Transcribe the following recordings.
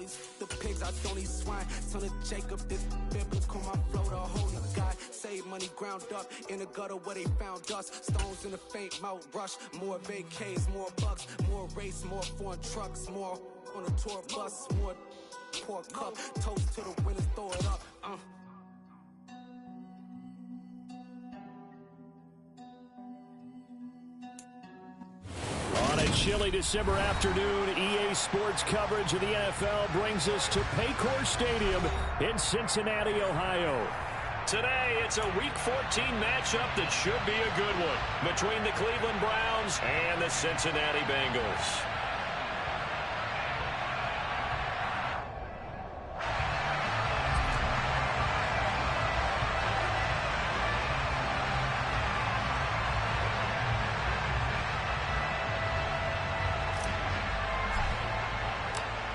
kings, the pigs, I don't eat swine. Son of Jacob, this biblical, my flow, the holy God. Save money ground up in the gutter where they found us. Stones in the faint mouth rush. More vacays, more bucks, more race, more foreign trucks, more on a tour bus, more pour cup. Toast to the winners, throw it up. On a chilly December afternoon, EA Sports coverage of the NFL brings us to Paycor Stadium in Cincinnati, Ohio. Today, it's a Week 14 matchup that should be a good one between the Cleveland Browns and the Cincinnati Bengals.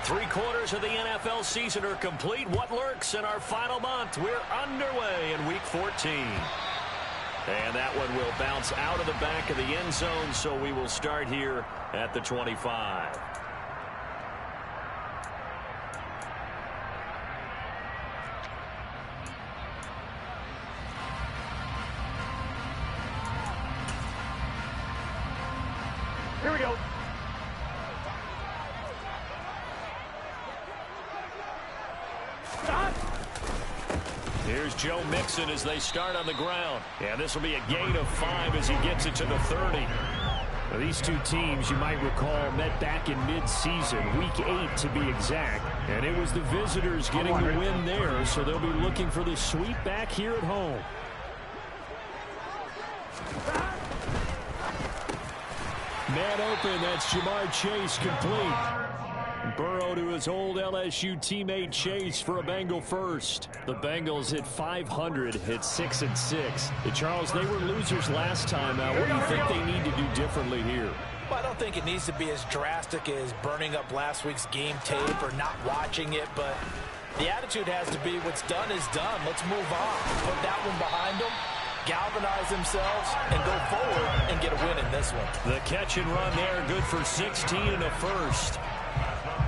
Three-quarters of the NFL season are complete. What lurks in our final month? We're underway in Week 14. And that one will bounce out of the back of the end zone, so we will start here at the 25. Here we go. Here's Joe Mixon as they start on the ground. And this will be a gain of 5 as he gets it to the 30. Now, these two teams, you might recall, met back in mid-season, Week 8 to be exact. And it was the visitors getting the win there, so they'll be looking for the sweep back here at home. Man open, that's Jamar Chase complete. Burrow to his old LSU teammate Chase for a Bengal first. The Bengals at 500 at 6-6. Charles, they were losers last time. What do you think they need to do differently here? Well, I don't think it needs to be as drastic as burning up last week's game tape or not watching it, but the attitude has to be what's done is done. Let's move on. Put that one behind them, galvanize themselves, and go forward and get a win in this one. The catch and run there, good for 16 and a first.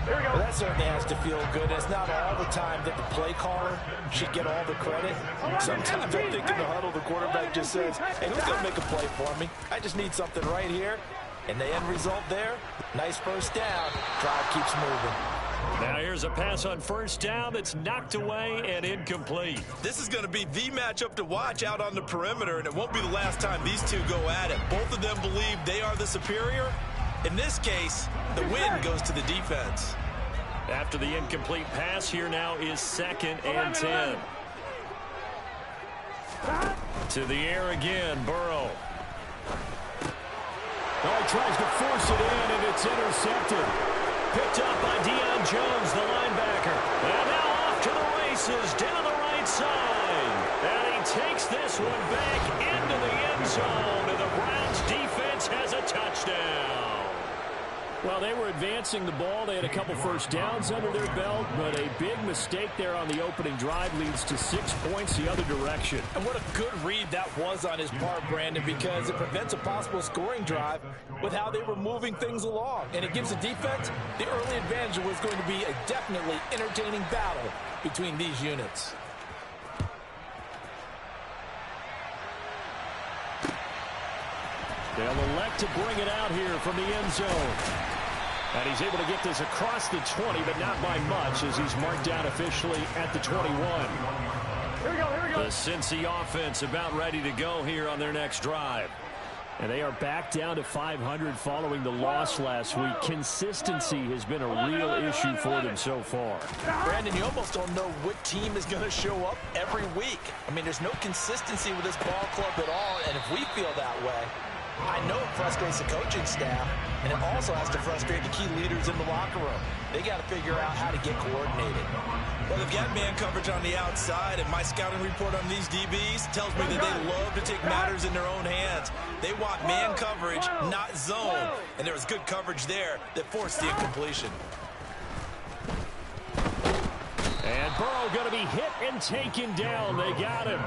Well, that certainly has to feel good. It's not all the time that the play caller should get all the credit. Sometimes I think in the huddle, the quarterback just says, hey, who's going to make a play for me? I just need something right here. And the end result there, nice first down. Drive keeps moving. Now here's a pass on first down that's knocked away and incomplete. This is going to be the matchup to watch out on the perimeter, and it won't be the last time these two go at it. Both of them believe they are the superior. In this case, the win goes to the defense. After the incomplete pass, here now is 2nd and 10. To the air again, Burrow. Oh, he tries to force it in, and it's intercepted. Picked up by Deion Jones, the linebacker. And now off to the races, down the right side. And he takes this one back into the end zone, and the Browns defense has a touchdown. Well, they were advancing the ball. They had a couple first downs under their belt, but a big mistake there on the opening drive leads to 6 points the other direction. And what a good read that was on his part, Brandon, because it prevents a possible scoring drive with how they were moving things along. And it gives the defense the early advantage. Was going to be a definitely entertaining battle between these units. They'll elect to bring it out here from the end zone. And he's able to get this across the 20, but not by much, as he's marked down officially at the 21. Here we go. The Cincy offense about ready to go here on their next drive. And they are back down to 500 following the loss last week. Consistency has been a real issue for them so far. Brandon, you almost don't know what team is going to show up every week. I mean, there's no consistency with this ball club at all, and if we feel that way, I know it frustrates the coaching staff, and it also has to frustrate the key leaders in the locker room. They got to figure out how to get coordinated. Well, they've got man coverage on the outside, and my scouting report on these DBs tells me that they love to take matters in their own hands. They want man coverage, not zone, and there was good coverage there that forced the incompletion. And Burrow going to be hit and taken down. They got him.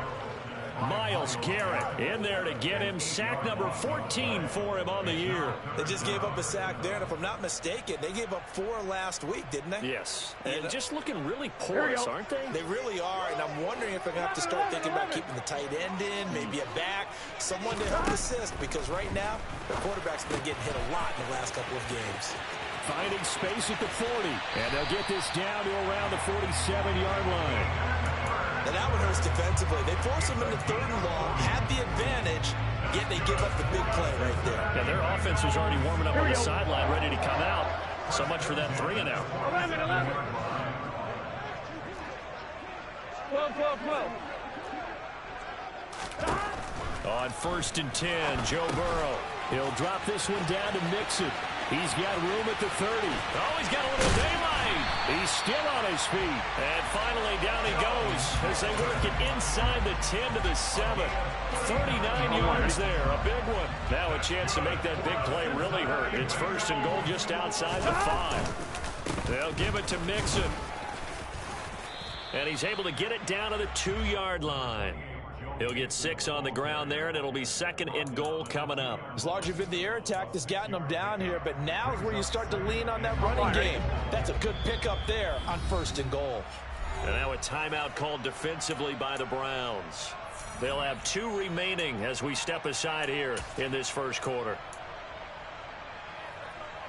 Myles Garrett in there to get him sack number 14 for him on the year. They just gave up a sack there, and if I'm not mistaken, they gave up 4 last week, didn't they? Yes, and just looking really porous, aren't they? They really are, and I'm wondering if they're going to have to start thinking about keeping the tight end in, maybe a back, someone to help assist, because right now, the quarterback's been getting hit a lot in the last couple of games. Finding space at the 40, and they'll get this down to around the 47-yard line. And that one hurts defensively. They force them into 3rd and long, had the advantage, yet they give up the big play right there. Yeah, their offense was already warming up on the sideline, ready to come out. So much for that 3 and out. 12. On 1st and 10, Joe Burrow. He'll drop this one down to Mixon. He's got room at the 30. Oh, he's got a little daylight. He's still on his feet. And finally, down he goes as they work it inside the 10 to the 7. 39 yards there, a big one. Now a chance to make that big play really hurt. It's 1st and goal just outside the 5. They'll give it to Mixon. And he's able to get it down to the 2-yard line. He'll get 6 on the ground there, and it'll be 2nd and goal coming up. It's largely been the air attack that's gotten them down here, but now is where you start to lean on that running game. That's a good pickup there on 1st and goal. And now a timeout called defensively by the Browns. They'll have 2 remaining as we step aside here in this first quarter.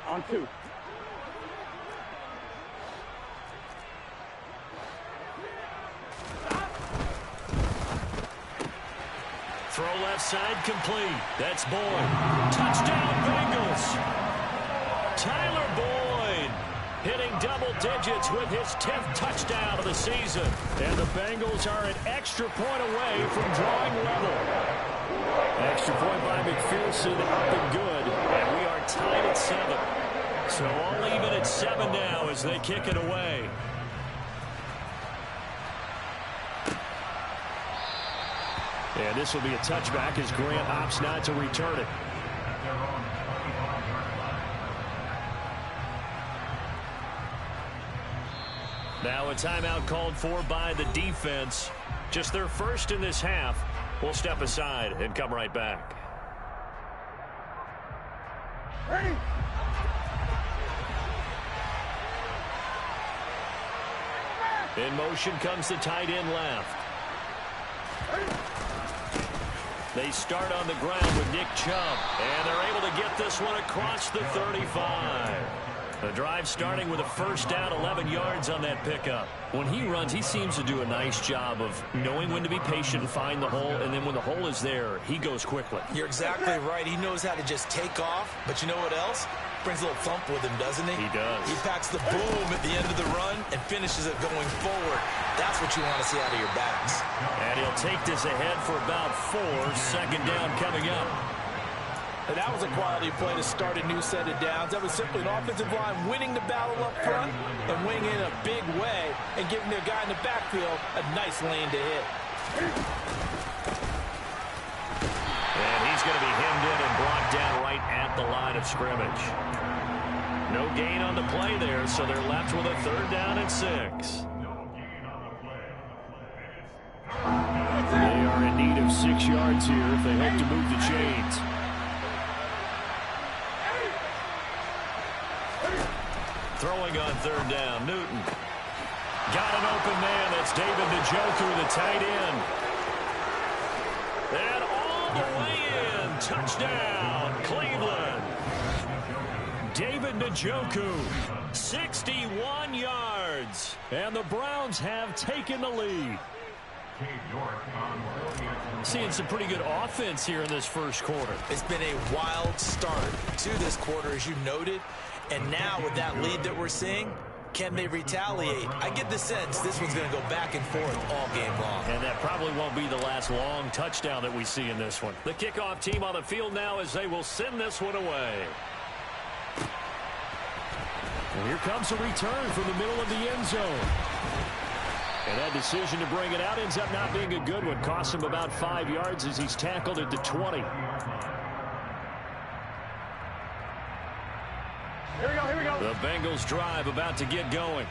On 2. Throw left side complete. That's Boyd. Touchdown Bengals. Tyler Boyd hitting double digits with his 10th touchdown of the season. And the Bengals are an extra point away from drawing level. Extra point by McPherson, up and good. And we are tied at 7. So all even at 7 now as they kick it away. And this will be a touchback as Grant opts not to return it. Now a timeout called for by the defense. Just their first in this half. We'll step aside and come right back. Ready? In motion comes the tight end left. They start on the ground with Nick Chubb, and they're able to get this one across the 35. The drive starting with a 1st down, 11 yards on that pickup. When he runs, he seems to do a nice job of knowing when to be patient and find the hole, and then when the hole is there, he goes quickly. You're exactly right. He knows how to just take off, but you know what else? Brings a little thump with him, doesn't he? He does. He packs the boom at the end of the run and finishes it going forward. That's what you want to see out of your backs. And he'll take this ahead for about 4. 2nd down coming up. And that was a quality play to start a new set of downs. That was simply an offensive line winning the battle up front and winning in a big way and giving their guy in the backfield a nice lane to hit. And he's going to be hemmed in and brought down right at the line of scrimmage. No gain on the play there, so they're left with a 3rd down and 6. They are in need of 6 yards here if they hope to move the chains. Throwing on 3rd down, Newton. Got an open man. That's David Njoku, the tight end. And all the way in. Touchdown, Cleveland. David Njoku, 61 yards. And the Browns have taken the lead. Seeing some pretty good offense here in this first quarter. It's been a wild start to this quarter, as you noted. And now with that lead that we're seeing, can they retaliate? I get the sense this one's going to go back and forth all game long. And that probably won't be the last long touchdown that we see in this one. The kickoff team on the field now as they will send this one away. And here comes a return from the middle of the end zone. And that decision to bring it out ends up not being a good one. Costs him about 5 yards as he's tackled at the 20. Here we go. The Bengals drive about to get going.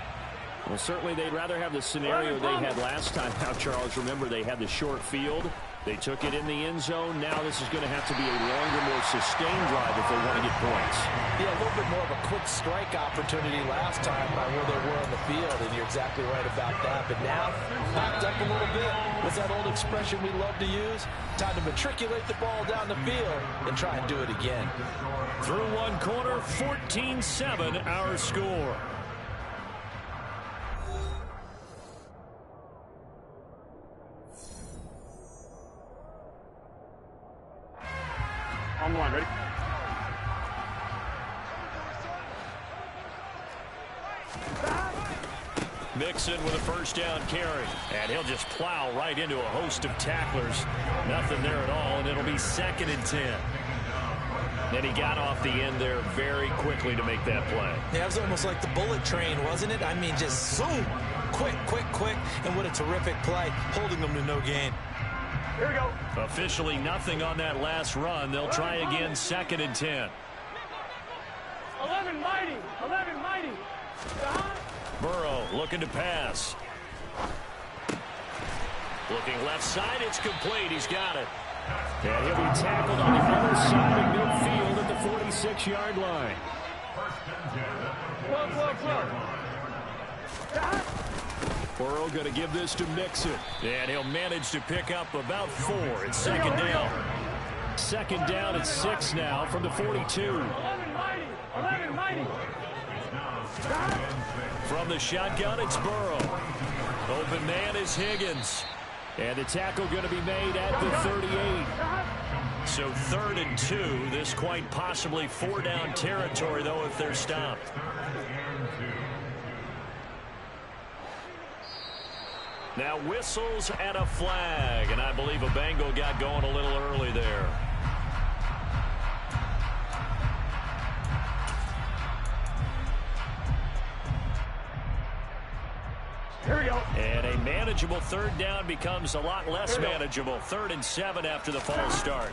Well, certainly they'd rather have the scenario they had last time out, Charles. Remember, they had the short field. They took it in the end zone. Now this is going to have to be a longer, more sustained drive if they want to get points. Yeah, a little bit more of a quick strike opportunity last time by where they were on the field, and you're exactly right about that. But now, backed up a little bit. What's that old expression we love to use? Time to matriculate the ball down the field and try and do it again. Through one quarter, 14-7 our score. On the line, ready? Mixon with a first down carry. And he'll just plow right into a host of tacklers. Nothing there at all, and it'll be 2nd and 10. Then he got off the end there very quickly to make that play. Yeah, it was almost like the bullet train, wasn't it? I mean, just zoom. Quick, quick, quick. And what a terrific play, holding them to no gain. Here we go. Officially nothing on that last run. They'll try again, 2nd and 10. 11 mighty. 11 mighty. Burrow looking to pass. Looking left side, it's complete. He's got it. And he'll be tackled on the other side of midfield at the 46-yard line. Burrow going to give this to Mixon. And he'll manage to pick up about 4. It's 2nd down. 2nd down at 6 now from the 42. 11 mighty. 11 mighty. From the shotgun, it's Burrow. Open man is Higgins. And the tackle going to be made at the 38. So 3rd and 2. This quite possibly 4-down territory, though, if they're stopped. Now whistles and a flag. And I believe a Bengal got going a little early there. Here we go. And a manageable 3rd down becomes a lot less manageable. 3rd and 7 after the false start.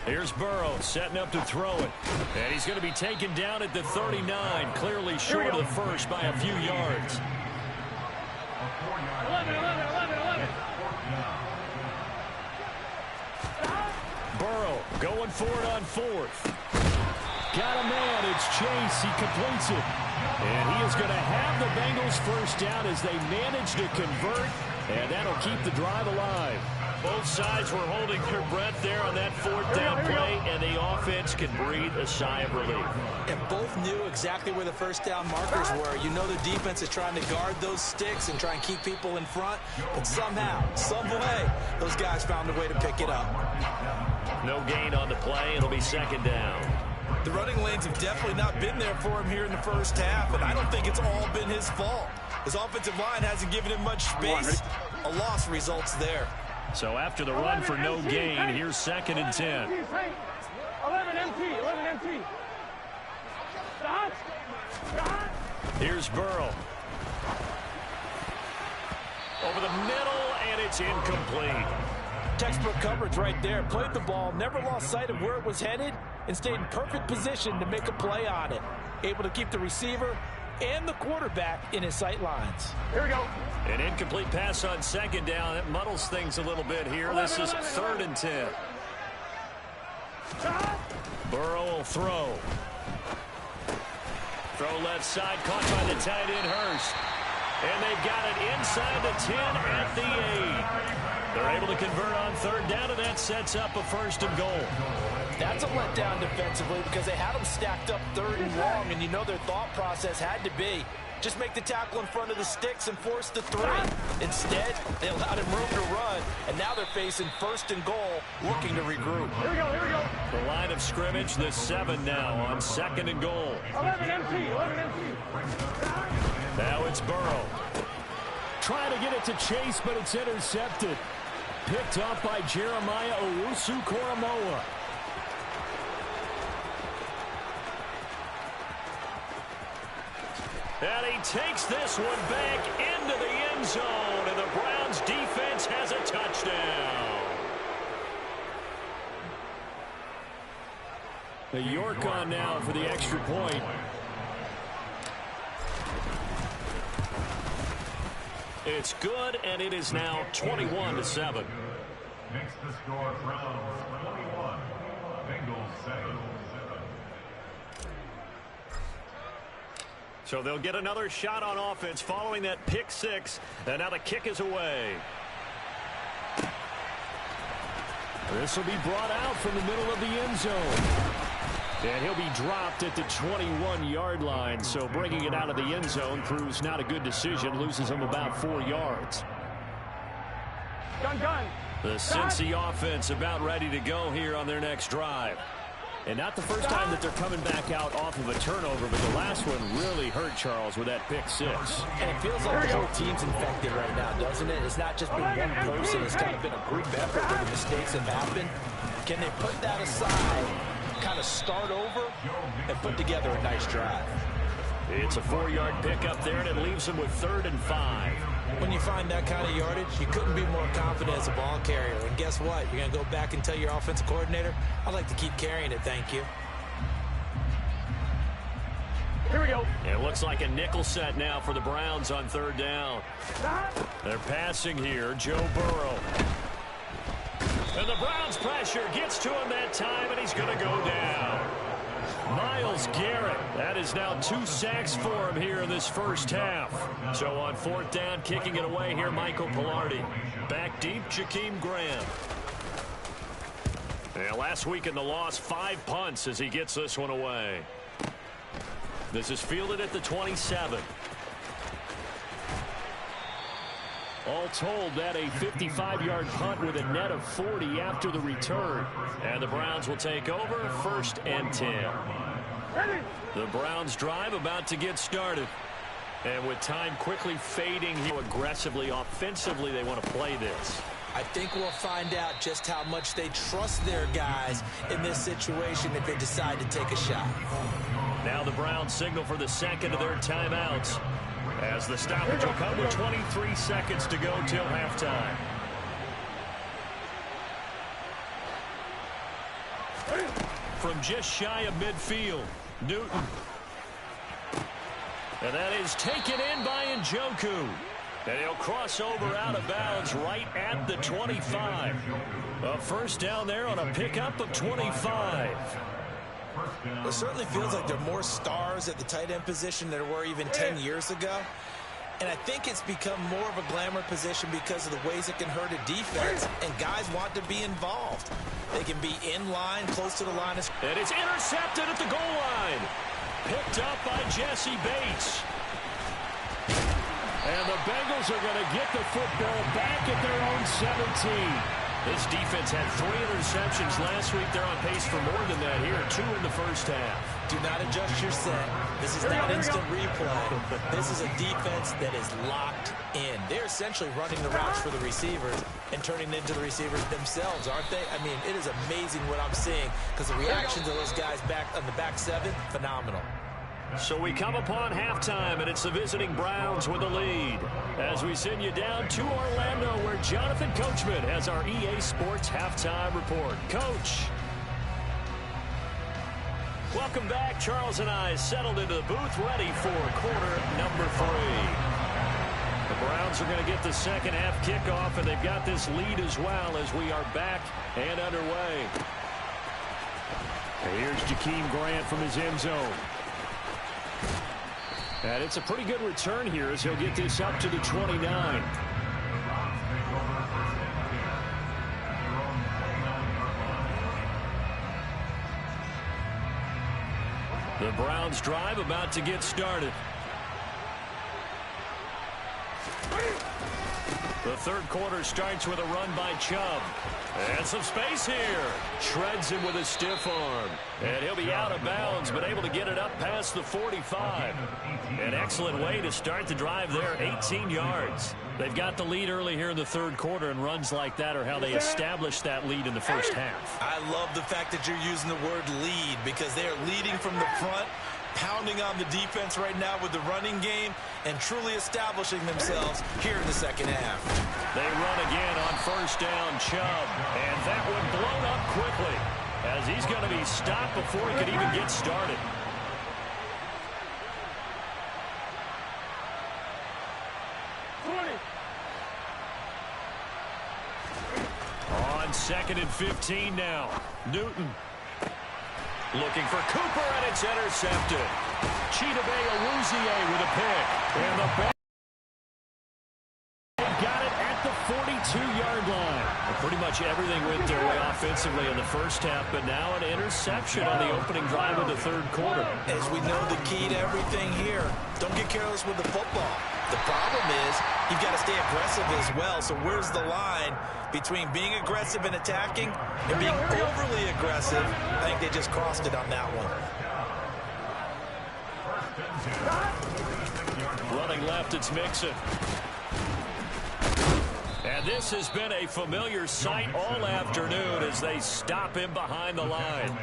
Here's Burrow setting up to throw it. And he's going to be taken down at the 39, clearly short of the first by a few yards. 11, 11, 11, 11. Burrow going for it on 4th. Got a man. It's Chase. He completes it. And he is going to have the Bengals first down as they manage to convert. And that'll keep the drive alive. Both sides were holding their breath there on that 4th down play, and the offense can breathe a sigh of relief. And both knew exactly where the first down markers were. You know the defense is trying to guard those sticks and try and keep people in front. But somehow, some way, those guys found a way to pick it up. No gain on the play. It'll be 2nd down. The running lanes have definitely not been there for him here in the first half, and I don't think it's all been his fault. His offensive line hasn't given him much space. A loss results there. So after the run for no gain, here's 2nd and 10. 11 MT, 11 MT. Stop. Stop. Here's Burrow. Over the middle, and it's incomplete. Textbook coverage right there. Played the ball, never lost sight of where it was headed, and stayed in perfect position to make a play on it. Able to keep the receiver and the quarterback in his sight lines. Here we go. An incomplete pass on 2nd down. That muddles things a little bit here. This is 3rd and 10. Burrow will throw. Throw left side, caught by the tight end Hurst. And they've got it inside the 10 at the 8. They're able to convert on 3rd down, and that sets up a 1st and goal. That's a letdown defensively because they had them stacked up 3rd and long, and you know their thought process had to be just make the tackle in front of the sticks and force the 3. Instead, they allowed him room to run, and now they're facing 1st and goal, looking to regroup. Here we go, here we go. The line of scrimmage, the 7 now on 2nd and goal. 11 MT, 11 MT. Now it's Burrow. Trying to get it to Chase, but it's intercepted. Picked up by Jeremiah Owusu-Koramoah. And he takes this one back into the end zone, and the Browns defense has a touchdown. The York on now for the extra point. It's good, and it is now 21-7. Makes the score Browns 21, Bengals 7. So they'll get another shot on offense following that pick six. And now the kick is away. This will be brought out from the middle of the end zone. And he'll be dropped at the 21-yard line. So bringing it out of the end zone proves not a good decision. Loses him about 4 yards. Gun. The Cincy offense about ready to go here on their next drive. And not the first time that they're coming back out off of a turnover, but the last one really hurt Charles with that pick six. And it feels like the whole team's infected right now, doesn't it? It's not just been one person. It's kind of been a group effort where the mistakes have happened. Can they put that aside, kind of start over, and put together a nice drive? It's a 4-yard pickup there, and it leaves them with 3rd and 5. When you find that kind of yardage, you couldn't be more confident as a ball carrier. And guess what? You're going to go back and tell your offensive coordinator, I'd like to keep carrying it, thank you. Here we go. It looks like a nickel set now for the Browns on 3rd down. They're passing here, Joe Burrow. And the Browns pressure gets to him that time, and he's going to go down. Myles Garrett, that is now 2 sacks for him here in this first half. So on 4th down, kicking it away here, Michael Pilardi. Back deep, Jakeem Grant. And last week in the loss, 5 punts as he gets this one away. This is fielded at the 27. All told, that a 55-yard punt with a net of 40 after the return. And the Browns will take over 1st and 10. The Browns drive about to get started. And with time quickly fading, how aggressively, offensively they want to play this. I think we'll find out just how much they trust their guys in this situation if they decide to take a shot. Now the Browns signal for the second of their timeouts, as the stoppage will come with 23 seconds to go till halftime. From just shy of midfield, Newton. And that is taken in by Njoku. And he'll cross over out of bounds right at the 25. A first down there on a pickup of 25. It certainly feels like there are more stars at the tight end position than there were even 10 years ago. And I think it's become more of a glamour position because of the ways it can hurt a defense. And guys want to be involved. They can be in line, close to the line. And it's intercepted at the goal line. Picked up by Jesse Bates. And the Bengals are going to get the football back at their own 17. This defense had 3 interceptions last week. They're on pace for more than that here. 2 in the first half. Do not adjust your set. This is not instant replay. This is a defense that is locked in. They're essentially running the routes for the receivers and turning into the receivers themselves, aren't they? I mean, it is amazing what I'm seeing because the reactions of those guys back on the back 7, phenomenal. So we come upon halftime, and it's the visiting Browns with the lead. As we send you down to Orlando, where Jonathan Coachman has our EA Sports halftime report. Coach. Welcome back. Charles and I settled into the booth, ready for quarter number 3. The Browns are going to get the second half kickoff, and they've got this lead as well as we are back and underway. And here's Jakeem Grant from his end zone. And it's a pretty good return here as he'll get this up to the 29. The Browns drive about to get started. The third quarter starts with a run by Chubb. And some space here. Shreds him with a stiff arm. And he'll be out of bounds, but able to get it up past the 45. An excellent way to start the drive there, 18 yards. They've got the lead early here in the third quarter, and runs like that are how they established that lead in the first half. I love the fact that you're using the word lead because they are leading from the front, pounding on the defense right now with the running game, and truly establishing themselves here in the second half. They run again on first down, Chubb, and that one blown up quickly as he's going to be stopped before he could even get started. On 2nd and 15 now. Newton looking for Cooper, and it's intercepted. Chidobe Awuzie with a pick. And the Bengals got it at the 42-yard line. And pretty much everything went their way offensively in the first half, but now an interception on the opening drive of the third quarter. As we know, the key to everything here, don't get careless with the football. The problem is you've got to stay aggressive as well. So where's the line between being aggressive and attacking and being overly aggressive? I think they just crossed it on that one. Running left, it's Mixon. And this has been a familiar sight all afternoon as they stop him behind the line.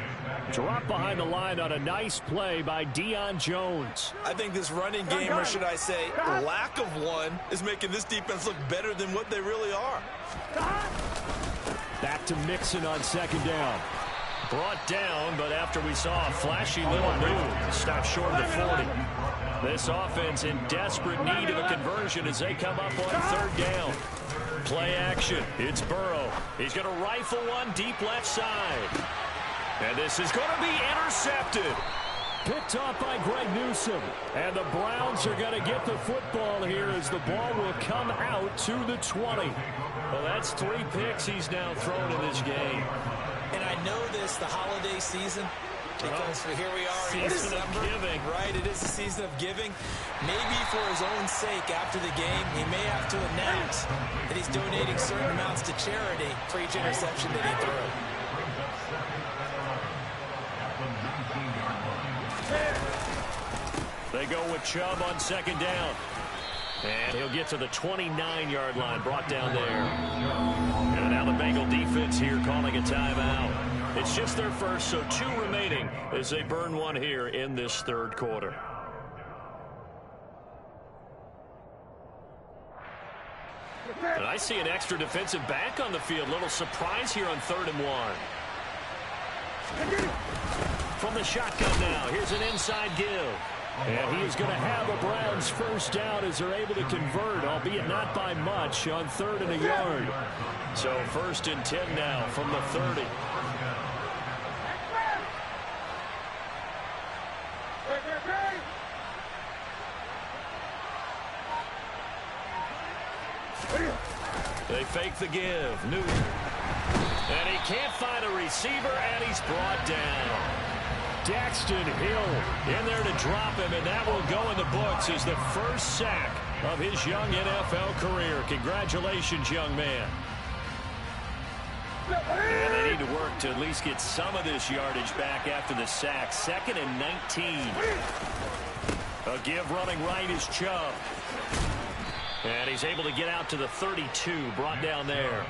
Drop behind the line on a nice play by Deion Jones. I think this running game, or should I say lack of one, is making this defense look better than what they really are. Back to Mixon on 2nd down. Brought down, but after we saw a flashy little move, stopped short of the 40. This offense in desperate need of a conversion as they come up on 3rd down. Play action. It's Burrow. He's going to rifle one deep left side. And this is going to be intercepted. Picked off by Greg Newsome. And the Browns are going to get the football here as the ball will come out to the 20. Well, that's 3 picks he's now thrown in this game. And I know this, the holiday season, because here we are in Season December. of giving. Right, it is the season of giving. Maybe for his own sake after the game, he may have to announce that he's donating certain amounts to charity for each interception that he threw. They go with Chubb on 2nd down. And he'll get to the 29-yard line, brought down there. And now the Bengal defense here calling a timeout. It's just their first, so 2 remaining as they burn one here in this 3rd quarter. And I see an extra defensive back on the field. Little surprise here on 3rd and 1. From the shotgun now, here's an inside give. And he is going to have a Browns first down as they're able to convert, albeit not by much, on 3rd and a yard. So 1st and 10 now from the 30. They fake the give. Newton. And he can't find a receiver, and he's brought down. Daxton Hill in there to drop him, and that will go in the books as the first sack of his young NFL career. Congratulations, young man. And they need to work to at least get some of this yardage back after the sack. 2nd and 19. A give running right is Chubb. And he's able to get out to the 32, brought down there.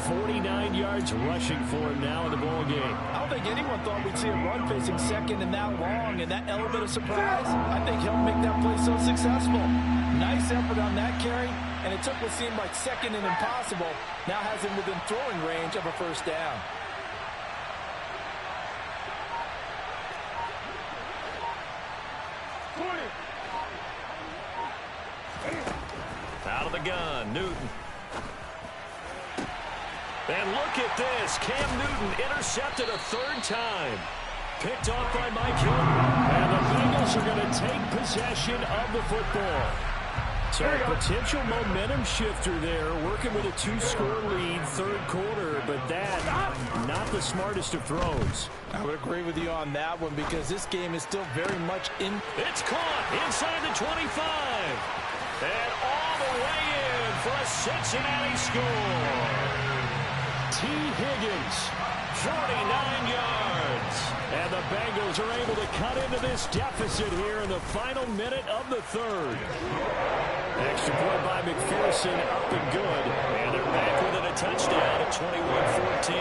49 yards rushing for him now in the ball game. I don't think anyone thought we'd see a run facing 2nd and that long, and that element of surprise, I think helped make that play so successful. Nice effort on that carry, and it took what seemed like 2nd and impossible, now has him within throwing range of a first down. Out of the gun, Newton. And look at this. Cam Newton intercepted a 3rd time. Picked off by Mike Hilton. And the Bengals are going to take possession of the football. So a potential momentum shifter there, working with a 2-score lead, 3rd quarter, but that, not the smartest of throws. I would agree with you on that one because this game is still very much in. It's caught inside the 25. And all the way in for a Cincinnati score. T. Higgins, 49 yards. And the Bengals are able to cut into this deficit here in the final minute of the 3rd. Extra point by McPherson, up and good. And they're back within a touchdown at 21-14.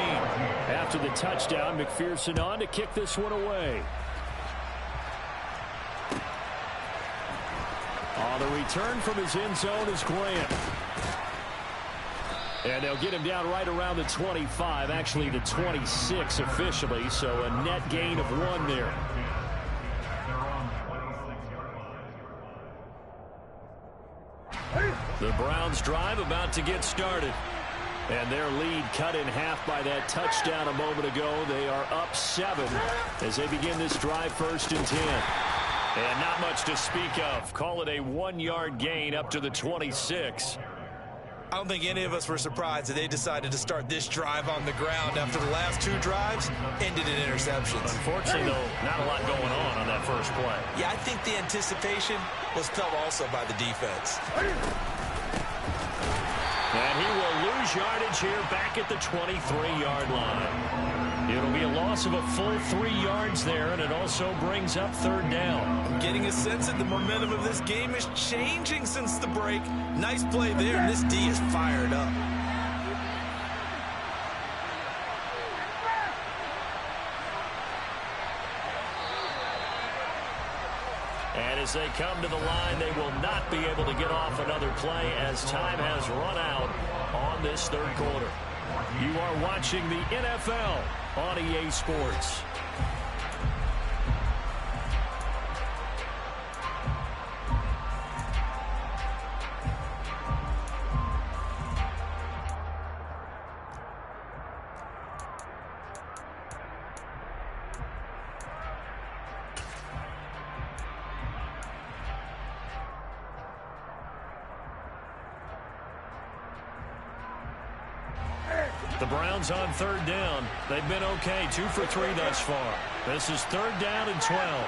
After the touchdown, McPherson on to kick this one away. The return from his end zone is Grant. And they'll get him down right around the 25, actually the 26 officially, so a net gain of 1 there. The Browns drive about to get started. And their lead cut in half by that touchdown a moment ago. They are up 7 as they begin this drive 1st and 10. And not much to speak of. Call it a 1-yard gain up to the 26. I don't think any of us were surprised that they decided to start this drive on the ground after the last 2 drives ended in interceptions. Unfortunately, though, not a lot going on that first play. Yeah, I think the anticipation was felt also by the defense. And he will lose yardage here back at the 23-yard line. It'll be a loss of a full 3 yards there, and it also brings up 3rd down. I'm getting a sense that the momentum of this game is changing since the break. Nice play there, and this D is fired up. And as they come to the line, they will not be able to get off another play as time has run out on this 3rd quarter. You are watching the NFL on EA Sports. The Browns on 3rd down. They've been okay, 2 for 3 thus far. This is 3rd down and 12.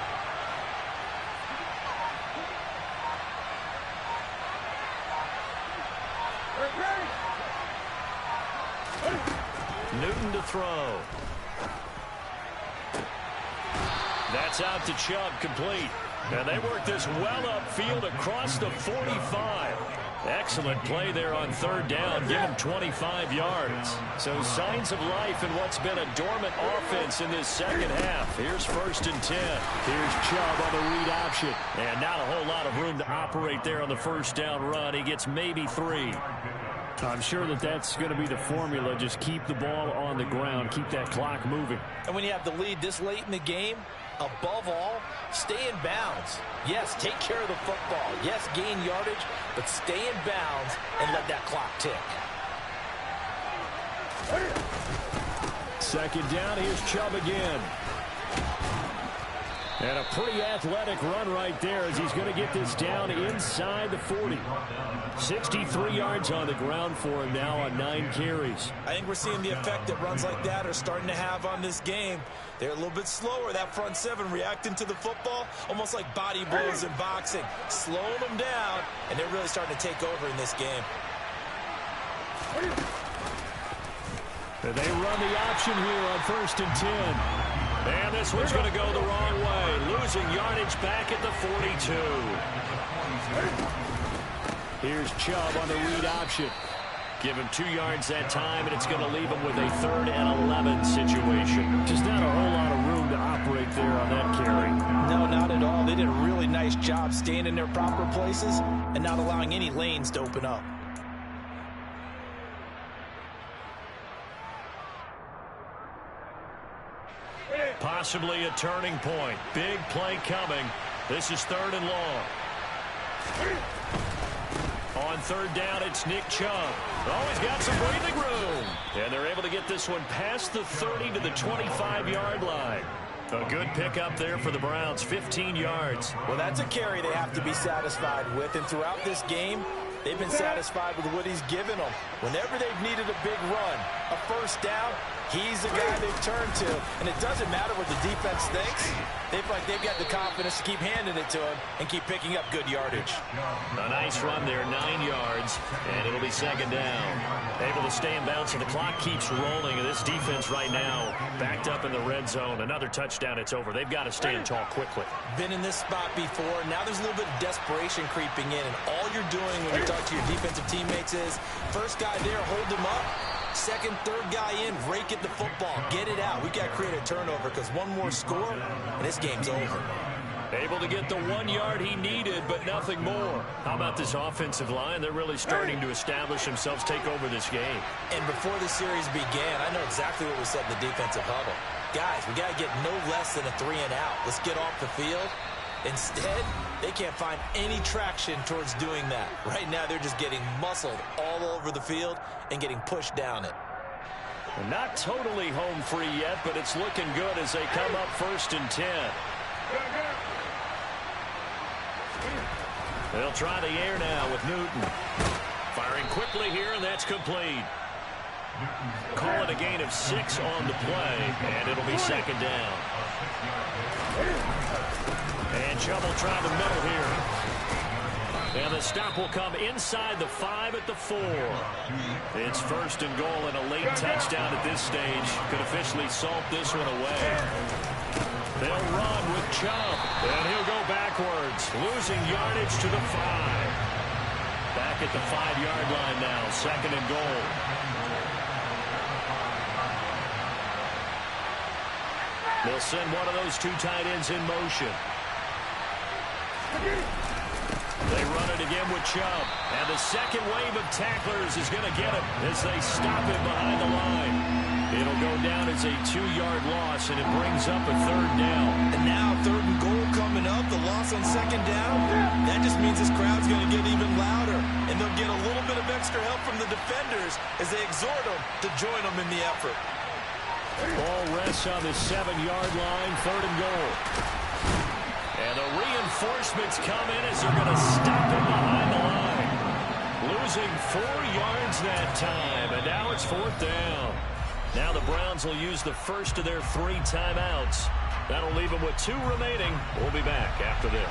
Newton to throw. That's out to Chubb, complete. And they work this well upfield across the 45. Excellent play there on 3rd down. Give him 25 yards. So signs of life in what's been a dormant offense in this 2nd half. Here's 1st and 10. Here's Chubb on the read option. And not a whole lot of room to operate there on the 1st down run. He gets maybe 3. I'm sure that that's going to be the formula. Just keep the ball on the ground. Keep that clock moving. And when you have the lead this late in the game, above all, stay in bounds. Yes, take care of the football. Yes, gain yardage, but stay in bounds and let that clock tick. 2nd down, here's Chubb again. And a pretty athletic run right there as he's going to get this down inside the 40. 63 yards on the ground for him now on 9 carries. I think we're seeing the effect that runs like that are starting to have on this game. They're a little bit slower, that front 7 reacting to the football, almost like body blows in boxing, slowing them down, and they're really starting to take over in this game. And they run the option here on 1st and 10. And this one's going to go the wrong way, losing yardage back at the 42. Here's Chubb on the read option. Give him 2 yards that time, and it's going to leave him with a 3rd and 11 situation. Just not a whole lot of room to operate there on that carry. No, not at all. They did a really nice job staying in their proper places and not allowing any lanes to open up. Possibly a turning point. Big play coming. This is 3rd and long. On 3rd down, it's Nick Chubb. Oh, he's got some breathing room. And they're able to get this one past the 30 to the 25-yard line. A good pickup there for the Browns, 15 yards. Well, that's a carry they have to be satisfied with. And throughout this game, they've been satisfied with what he's given them. Whenever they've needed a big run, a 1st down, he's the guy they've turned to. And it doesn't matter what the defense thinks. They've got the confidence to keep handing it to him and keep picking up good yardage. A nice run there, 9 yards, and it'll be 2nd down. Able to stay in bounds, so the clock keeps rolling. And this defense right now backed up in the red zone. Another touchdown, it's over. They've got to stand tall quickly. Been in this spot before. Now there's a little bit of desperation creeping in. And all you're doing when you talk to your defensive teammates is, 1st guy there, hold him up. 2nd, 3rd guy in, rake at the football. Get it out. We got to create a turnover because one more score, and this game's over. Able to get the 1 yard he needed, but nothing more. How about this offensive line? They're really starting to establish themselves, take over this game. And before the series began, I know exactly what we said in the defensive huddle. Guys, we got to get no less than a 3 and out. Let's get off the field Instead, they can't find any traction towards doing that. Right now, they're just getting muscled all over the field and getting pushed down it. Not totally home free yet, but it's looking good as they come up 1st and 10. They'll try the air now with Newton. Firing quickly here, and that's complete. Call it a gain of 6 on the play, and it'll be 2nd down. And Chubb will try the middle here. And the stop will come inside the 5 at the 4. It's 1st and goal, and a late touchdown at this stage could officially salt this one away. They'll run with Chubb, and he'll go backwards, losing yardage to the 5. Back at the 5-yard line now, 2nd and goal. They'll send one of those 2 tight ends in motion. They run it again with Chubb. And the second wave of tacklers is going to get him as they stop him behind the line. It'll go down as a 2-yard loss, and it brings up a 3rd down. And now 3rd and goal coming up. The loss on 2nd down. That just means this crowd's going to get even louder. And they'll get a little bit of extra help from the defenders as they exhort them to join them in the effort. Ball rests on the 7-yard line, 3rd and goal. And the reinforcements come in as they're going to stop him behind the line. Losing 4 yards that time, and now it's 4th down. Now the Browns will use the first of their 3 timeouts. That'll leave them with 2 remaining. We'll be back after this.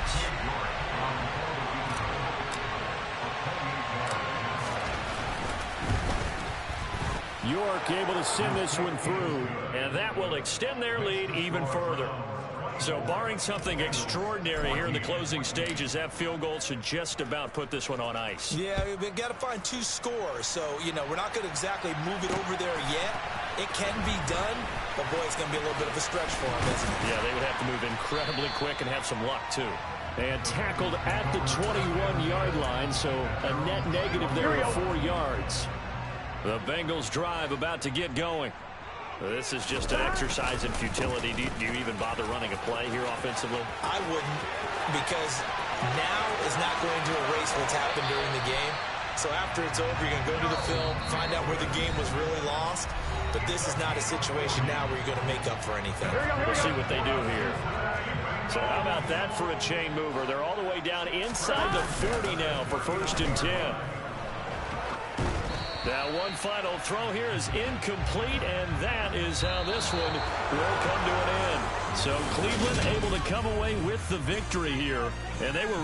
York able to send this one through, and that will extend their lead even further. So barring something extraordinary here in the closing stages, that field goal should just about put this one on ice. Yeah, we've got to find 2 scores. So, we're not going to exactly move it over there yet. It can be done, but, boy, it's going to be a little bit of a stretch for them, isn't it? Yeah, they would have to move incredibly quick and have some luck, too. And tackled at the 21-yard line, so a net negative there of 4 yards. The Bengals drive about to get going. This is just an exercise in futility. Do you even bother running a play here offensively? I wouldn't, because now is not going to erase what's happened during the game. So after it's over, you're going to go to the film, find out where the game was really lost. But this is not a situation now where you're going to make up for anything. We'll see what they do here. So how about that for a chain mover? They're all the way down inside the 40 now for 1st and 10. Now one final throw here is incomplete, and that is how this one will come to an end. So Cleveland able to come away with the victory here, and they were